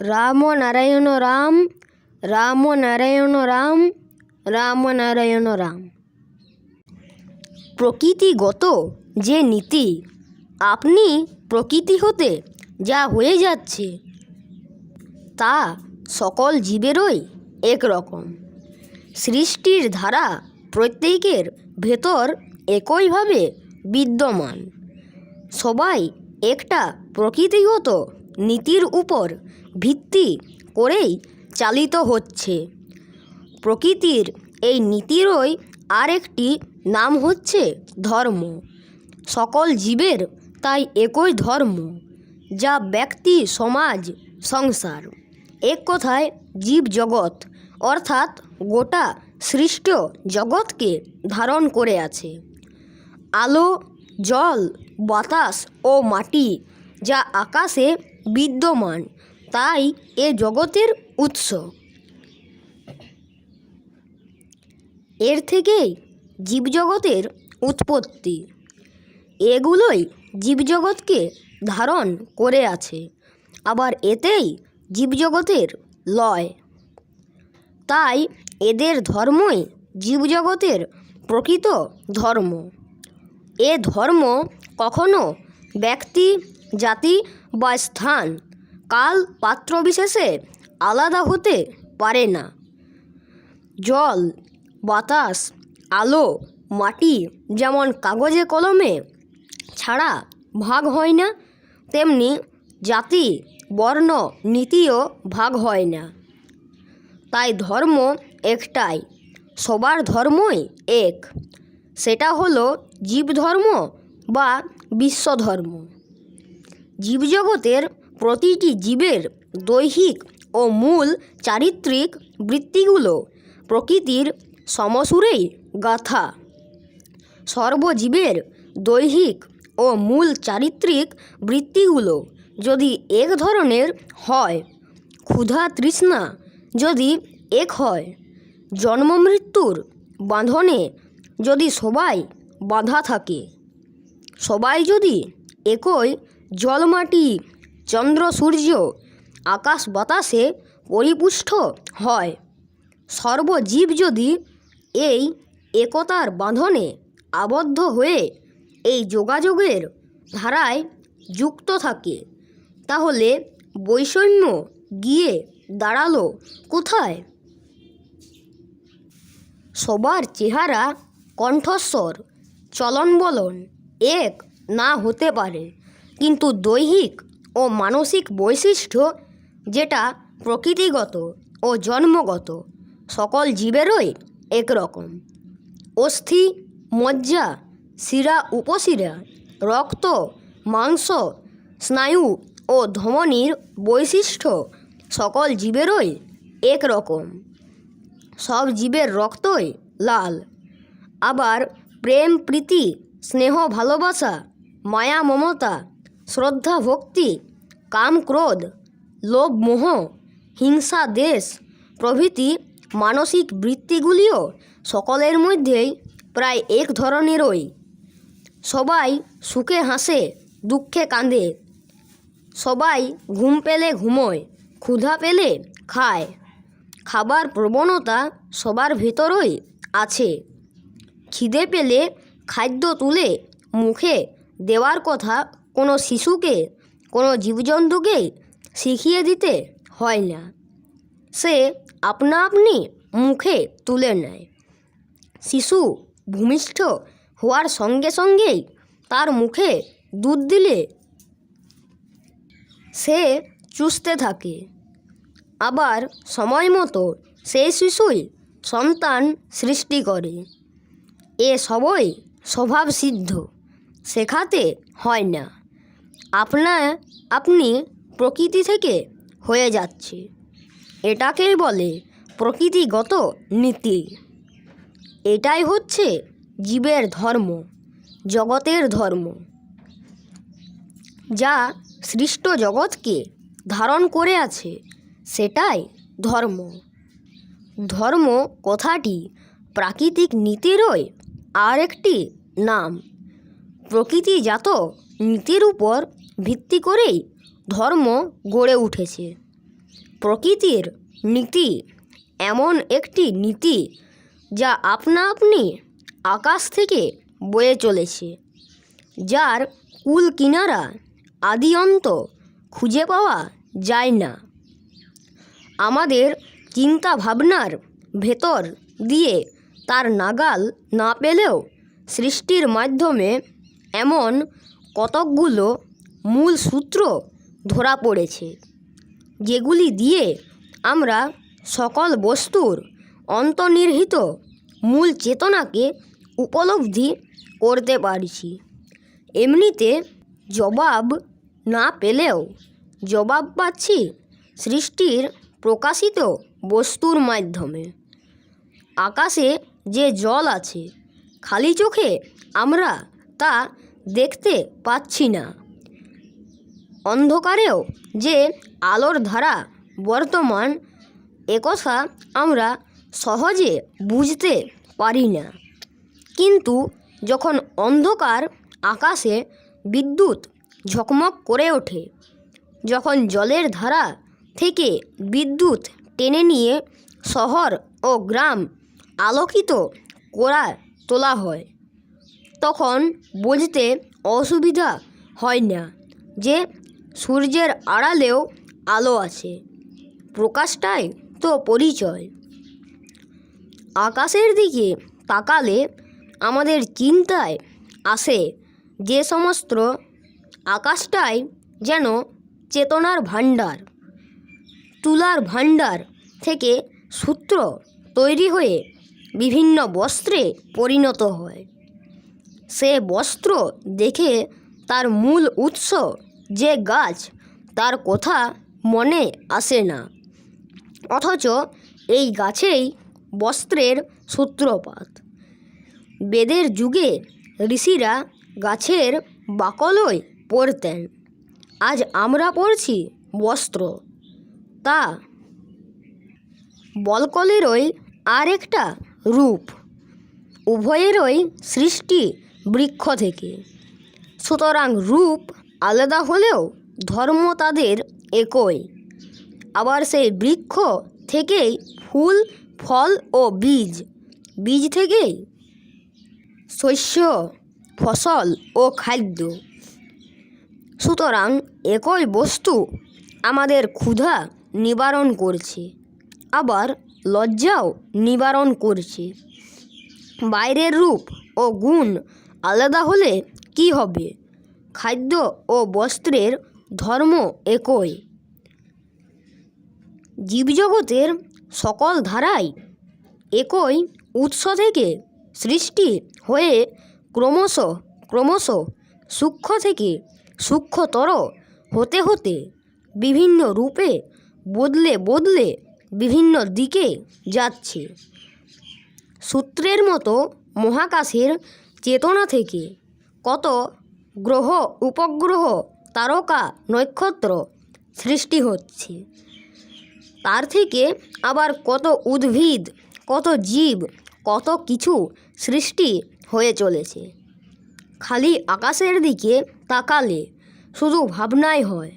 রাম নারায়ণ রাম, রাম নারায়ণ রাম, রাম নারায়ণ রাম। প্রকৃতিগত যে নীতি, আপনি প্রকৃতি হতে যা হয়ে যাচ্ছে তা সকল জীবেরই একরকম। সৃষ্টির ধারা প্রত্যেকের ভেতর একইভাবে বিদ্যমান। সবাই একটা প্রকৃতিগত নীতির উপর ভিত্তি করেই চালিত হচ্ছে। প্রকৃতির এই নীতিরই আরেকটি নাম হচ্ছে ধর্ম। সকল জীবের তাই একই ধর্ম, যা ব্যক্তি, সমাজ, সংসার, এক কথায় জীবজগৎ অর্থাৎ গোটা সৃষ্ট জগৎকে ধারণ করে আছে। আলো, জল, বাতাস ও মাটি যা আকাশে বিদ্যমান, তাই এ জগতের উৎস। এর থেকেই জীবজগতের উৎপত্তি। এগুলোই জীবজগৎকে ধারণ করে আছে, আবার এতেই জীবজগতের লয়। তাই এদের ধর্মই জীবজগতের প্রকৃত ধর্ম। এ ধর্ম কখনো ব্যক্তি, জাতি বা স্থান, কাল, পাত্র বিশেষে আলাদা হতে পারে না। জল, বাতাস, আলো, মাটি যেমন কাগজে কলমে ছাড়া ভাগ হয় না, তেমনি জাতি, বর্ণ, নীতিও ভাগ হয় না। তাই ধর্ম একটাই, সবার ধর্মই এক। সেটা হলো জীবধর্ম বা বিশ্বধর্ম। জীবজগতের প্রতিটি জীবের দৈহিক ও মূল চারিত্রিক বৃত্তিগুলো প্রকৃতির সমসুরেই গাঁথা। সর্বজীবের দৈহিক ও মূল চারিত্রিক বৃত্তিগুলো যদি এক ধরনের হয়, ক্ষুধা তৃষ্ণা যদি এক হয়, জন্ম মৃত্যুর বাঁধনে যদি সবাই বাঁধা থাকে, সবাই যদি একই জল, মাটি, চন্দ্র, সূর্য, আকাশ, বাতাসে পরিপুষ্ট হয়, সর্বজীব যদি এই একতার বাঁধনে আবদ্ধ হয়ে এই যোগাযোগের ধারায় যুক্ত থাকে, তাহলে বৈষম্য গিয়ে দাঁড়ালো কোথায়? সবার চেহারা, কণ্ঠস্বর, চলন বলন এক না হতে পারে, কিন্তু দৈহিক ও মানসিক বৈশিষ্ট্য যেটা প্রকৃতিগত ও জন্মগত সকল জীবেরই একরকম। অস্থি, মজ্জা, শিরা, উপশিরা, রক্ত, মাংস, স্নায়ু ও ধমনীর বৈশিষ্ট্য সকল জীবেরই একরকম। সব জীবের রক্তই লাল। আবার প্রেম, প্রীতি, স্নেহ, ভালোবাসা, মায়া, মমতা, শ্রদ্ধা, ভক্তি, কাম, ক্রোধ, লোভ, মোহ, হিংসা, দ্বেষ প্রভৃতি মানসিক বৃত্তিগুলিও সকলের মধ্যেই প্রায় এক ধরনেরই। সবাই সুখে হাসে, দুঃখে কাঁদে, সবাই ঘুম পেলে ঘুমোয়, ক্ষুধা পেলে খায়। খাবার প্রবণতা সবার ভেতরই আছে। খিদে পেলে খাদ্য তুলে মুখে দেওয়ার কথা কোনো শিশুকে, কোনো জীবজন্তুকে শিখিয়ে দিতে হয় না, সে আপনা আপনি মুখে তুলে নেয়। শিশু ভূমিষ্ঠ হওয়ার সঙ্গে সঙ্গেই তার মুখে দুধ দিলে সে চুষতে থাকে। আবার সময় মতো সেই শিশুই সন্তান সৃষ্টি করে। এ সবই স্বভাবসিদ্ধ, শেখাতে হয় না, আপনা আপনি প্রকৃতি থেকে হয়ে যাচ্ছে। এটাকেই বলে প্রকৃতিগত নীতি। এটাই হচ্ছে জীবের ধর্ম, জগতের ধর্ম, যা সৃষ্ট জগৎকে ধারণ করে আছে, সেটাই ধর্ম। ধর্ম কথাটি প্রাকৃতিক নীতিরই আর একটি নাম। প্রকৃতিজাত নীতির উপর ভিত্তি করেই ধর্ম গড়ে উঠেছে। প্রকৃতির নীতি এমন একটি নীতি যা আপনা আপনি আকাশ থেকে বয়ে চলেছে, যার কুল কিনারা আদি অন্ত খুঁজে পাওয়া যায় না। আমাদের চিন্তা ভাবনার ভেতর দিয়ে তার নাগাল না পেলেও সৃষ্টির মাধ্যমে এমন কতকগুলো মূল সূত্র ধরা পড়েছে, যেগুলি দিয়ে আমরা সকল বস্তুর অন্তর্নিহিত মূল চেতনাকে উপলব্ধি করতে পারছি। এমনিতে জবাব না পেলেও জবাব পাচ্ছি সৃষ্টির প্রকাশিত বস্তুর মাধ্যমে। আকাশে যে জল আছে, খালি চোখে আমরা তা দেখতে পাচ্ছি না। অন্ধকারেও যে আলোর ধারা বর্তমান, একথা আমরা সহজে বুঝতে পারি না। কিন্তু যখন অন্ধকার আকাশে বিদ্যুৎ ঝকমক করে ওঠে, যখন জলের ধারা থেকে বিদ্যুৎ টেনে নিয়ে শহর ও গ্রাম আলোকিত করা তোলা হয়, তখন বুঝতে অসুবিধা হয় না যে সূর্যের আড়ালেও আলো আছে। প্রকাশটাই তো পরিচয়। আকাশের দিকে তাকালে আমাদের চিন্তায় আসে যে সমস্ত আকাশটাই যেন চেতনার ভাণ্ডার। তুলার ভাণ্ডার থেকে সূত্র তৈরি হয়ে বিভিন্ন বস্ত্রে পরিণত হয়। সে বস্ত্র দেখে তার মূল উৎস যে গাছ, তার কথা মনে আসে না, অথচ এই গাছেই বস্ত্রের সূত্রপাত। বেদের যুগে ঋষিরা গাছের বাকলই পরতেন। আজ আমরা পরছি বস্ত্র। তা বলকলেরই আর একটা রূপ। উভয়েরই সৃষ্টি বৃক্ষ থেকে। সুতরাং রূপ আলাদা হলেও ধর্ম তাদের একই। আবার সেই বৃক্ষ থেকেই ফুল, ফল ও বীজ, বীজ থেকেই শস্য, ফসল ও খাদ্য। সুতরাং একই বস্তু আমাদের ক্ষুধা নিবারণ করছে, আবার লজ্জাও নিবারণ করছে। বাইরের রূপ ও গুণ আলাদা হলে কি হবে? খাদ্য ও বস্ত্রের ধর্ম একই। জীবজগতের সকল ধারাই একই উৎস থেকে সৃষ্টি হয়ে ক্রমশ ক্রমশ সূক্ষ্ম থেকে সূক্ষ্মতর হতে হতে বিভিন্ন রূপে বদলে বদলে বিভিন্ন দিকে যাচ্ছে। সূত্রের মতো মহাকাশের চেতনা থেকে কত গ্রহ, উপগ্রহ, তারকা, নক্ষত্র সৃষ্টি হচ্ছে। তার থেকে আবার কত উদ্ভিদ, কত জীব, কত কিছু সৃষ্টি হয়ে চলেছে। খালি আকাশের দিকে তাকালে শুধু ভাবনাই হয়,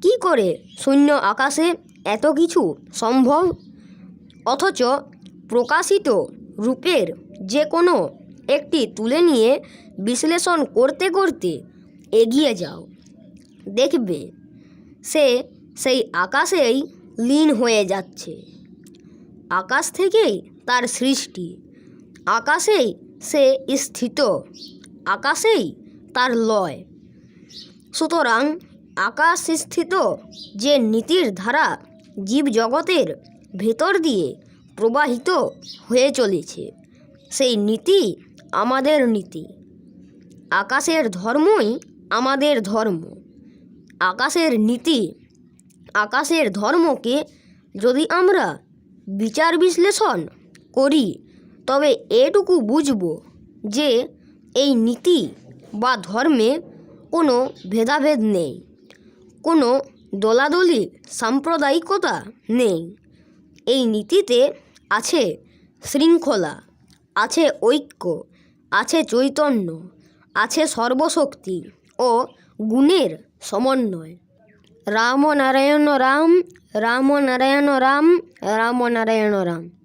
কি করে শূন্য আকাশে এত কিছু সম্ভব? অথচ প্রকাশিত রূপের যে কোনো একটি তুলে নিয়ে বিশ্লেষণ করতে করতে এগিয়ে যাও, দেখবে সেই আকাশেই লীন হয়ে যাচ্ছে। আকাশ থেকেই তার সৃষ্টি, আকাশেই সে স্থিত, আকাশেই তার লয়। সুতরাং আকাশস্থিত যে নীতির ধারা জীবজগতের ভেতর দিয়ে প্রবাহিত হয়ে চলেছে, সেই নীতি আমাদের নীতি। আকাশের ধর্মই আমাদের ধর্ম। আকাশের নীতি, আকাশের ধর্মকে যদি আমরা বিচার বিশ্লেষণ করি, তবে এটুকু বুঝব যে এই নীতি বা ধর্মে কোনো ভেদাভেদ নেই, কোনো দলাদলি সাম্প্রদায়িকতা নেই। এই নীতিতে আছে শৃঙ্খলা, আছে ঐক্য, আছে চৈতন্য, আছে সর্বশক্তি ও গুণের সমন্বয়। রাম নারায়ণ রাম, રામો નારાયણો રામ રામો નારાયણો રામ.